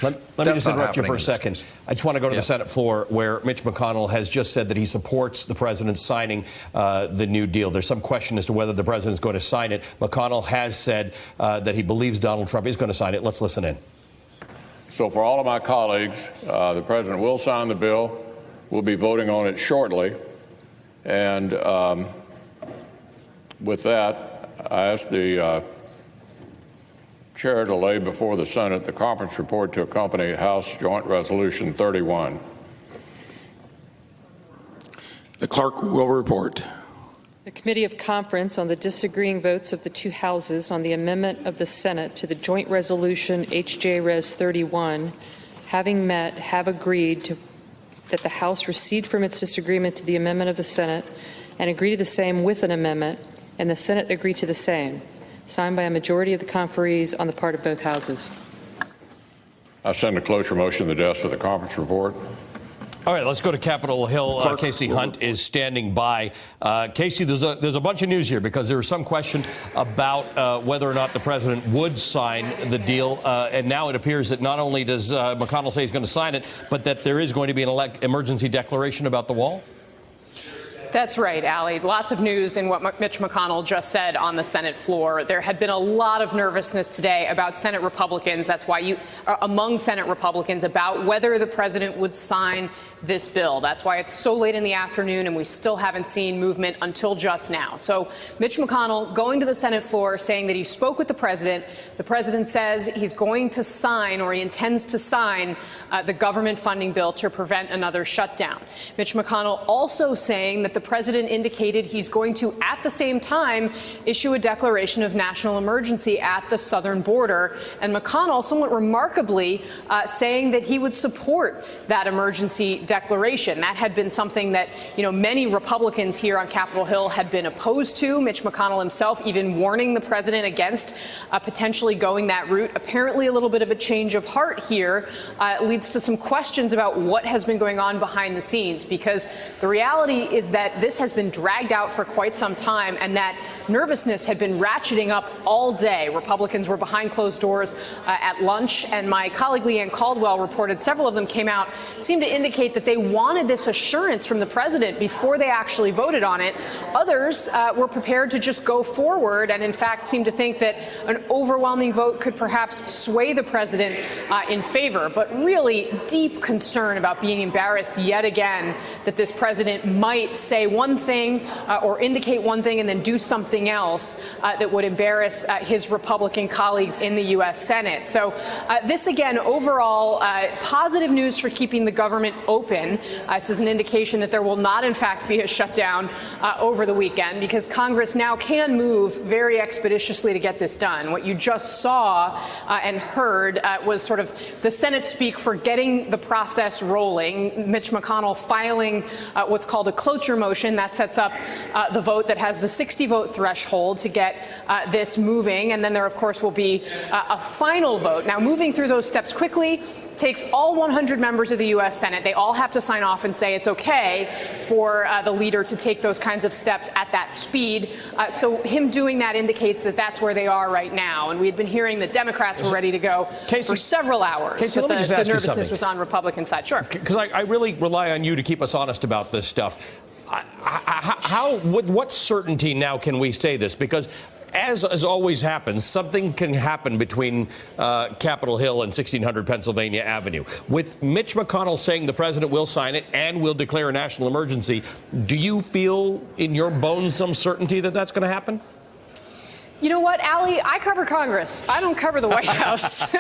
Let me just interrupt you for a second. I just want to go to the Senate floor where Mitch McConnell has just said that he supports the president signing the New Deal. There's some question as to whether the president is going to sign it. McConnell has said that he believes Donald Trump is going to sign it. Let's listen in. So for all of my colleagues, the president will sign the bill. We'll be voting on it shortly. And with that, I ask the Chair to lay before the Senate the conference report to accompany House Joint Resolution 31. The clerk will report. The Committee of Conference on the disagreeing votes of the two houses on the amendment of the Senate to the Joint Resolution HJ Res 31, having met, have agreed that the House recede from its disagreement to the amendment of the Senate and agree to the same with an amendment, and the Senate agree to the same. Signed by a majority of the conferees on the part of both houses. I send a cloture motion to the desk for the conference report. All right, let's go to Capitol Hill. Casey Hunt is standing by. Casey, there's a bunch of news here because there was some question about whether or not the president would sign the deal. And now it appears that not only does McConnell say he's going to sign it, but that there is going to be an emergency declaration about the wall. That's right, Ali. Lots of news in what Mitch McConnell just said on the Senate floor. There had been a lot of nervousness today about Senate Republicans. That's why among Senate Republicans about whether the president would sign this bill. That's why it's so late in the afternoon and we still haven't seen movement until just now. So Mitch McConnell going to the Senate floor saying that he spoke with the president. The president says he's going to sign, or he intends to sign, the government funding bill to prevent another shutdown. Mitch McConnell also saying that the president indicated he's going to, at the same time, issue a declaration of national emergency at the southern border. And McConnell, somewhat remarkably, saying that he would support that emergency declaration. That had been something that, many Republicans here on Capitol Hill had been opposed to. Mitch McConnell himself even warning the president against potentially going that route. Apparently a little bit of a change of heart here leads to some questions about what has been going on behind the scenes, because the reality is that this has been dragged out for quite some time, and that nervousness had been ratcheting up all day. Republicans were behind closed doors at lunch, and my colleague Leanne Caldwell reported several of them came out, seemed to indicate that they wanted this assurance from the president before they actually voted on it. Others were prepared to just go forward and, in fact, seemed to think that an overwhelming vote could perhaps sway the president in favor. But really deep concern about being embarrassed yet again that this president might say one thing or indicate one thing and then do something else that would embarrass his Republican colleagues in the U.S. Senate. So this, again, overall positive news for keeping the government open. This is an indication that there will not, in fact, be a shutdown over the weekend, because Congress now can move very expeditiously to get this done. What you just saw and heard was sort of the Senate speak for getting the process rolling. Mitch McConnell filing what's called a cloture motion that sets up the vote that has the 60-vote threshold to get this moving. And then there, of course, will be a final vote. Now, moving through those steps quickly takes all 100 members of the U.S. Senate. They all have to sign off and say it's okay for the leader to take those kinds of steps at that speed. So him doing that indicates that that's where they are right now. And we had been hearing that Democrats were ready to go for several hours. Casey, but the nervousness was on Republican side. Sure. Because I really rely on you to keep us honest about this stuff. With what certainty now can we say this? Because as always happens, something can happen between Capitol Hill and 1600 Pennsylvania Avenue. With Mitch McConnell saying the president will sign it and will declare a national emergency, do you feel in your bones some certainty that that's going to happen? You know what, Ali? I cover Congress. I don't cover the White House.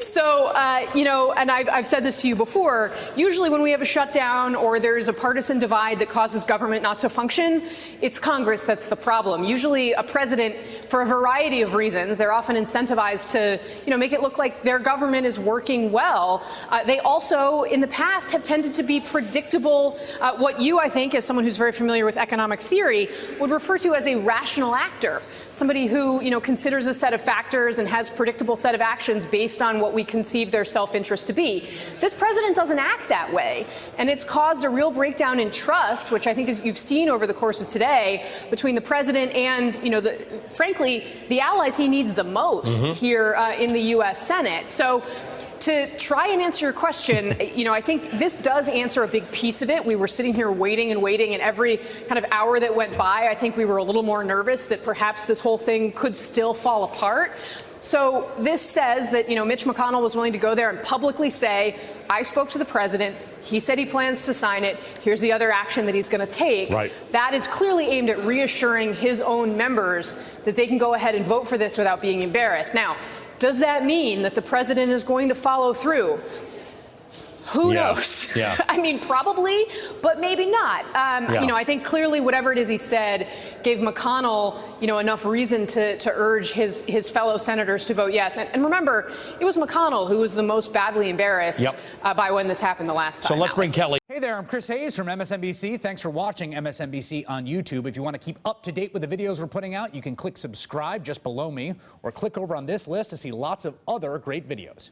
So, and I've said this to you before, usually when we have a shutdown or there's a partisan divide that causes government not to function, it's Congress that's the problem. Usually a president, for a variety of reasons, they're often incentivized to, make it look like their government is working well. They also, in the past, have tended to be predictable, what you, I think, as someone who's very familiar with economic theory, would refer to as a rational actor, somebody who, considers a set of factors and has predictable set of actions based on what we conceive their self-interest to be. This president doesn't act that way, and it's caused a real breakdown in trust, which I think is you've seen over the course of today between the president and, frankly, the allies he needs the most here in the U.S. Senate. So to try and answer your question, I think this does answer a big piece of it. We were sitting here waiting, and every kind of hour that went by, I think we were a little more nervous that perhaps this whole thing could still fall apart. So this says that, Mitch McConnell was willing to go there and publicly say, I spoke to the president. He said he plans to sign it. Here's the other action that he's going to take. Right. That is clearly aimed at reassuring his own members that they can go ahead and vote for this without being embarrassed. Now, does that mean that the president is going to follow through? Who knows? Yeah. I mean, probably, but maybe not. I think clearly whatever it is he said gave McConnell, enough reason to urge his fellow senators to vote yes. And remember, it was McConnell who was the most badly embarrassed by when this happened the last time. So let's bring Kelly. Hey there, I'm Chris Hayes from MSNBC. Thanks for watching MSNBC on YouTube. If you want to keep up to date with the videos we're putting out, you can click subscribe just below me or click over on this list to see lots of other great videos.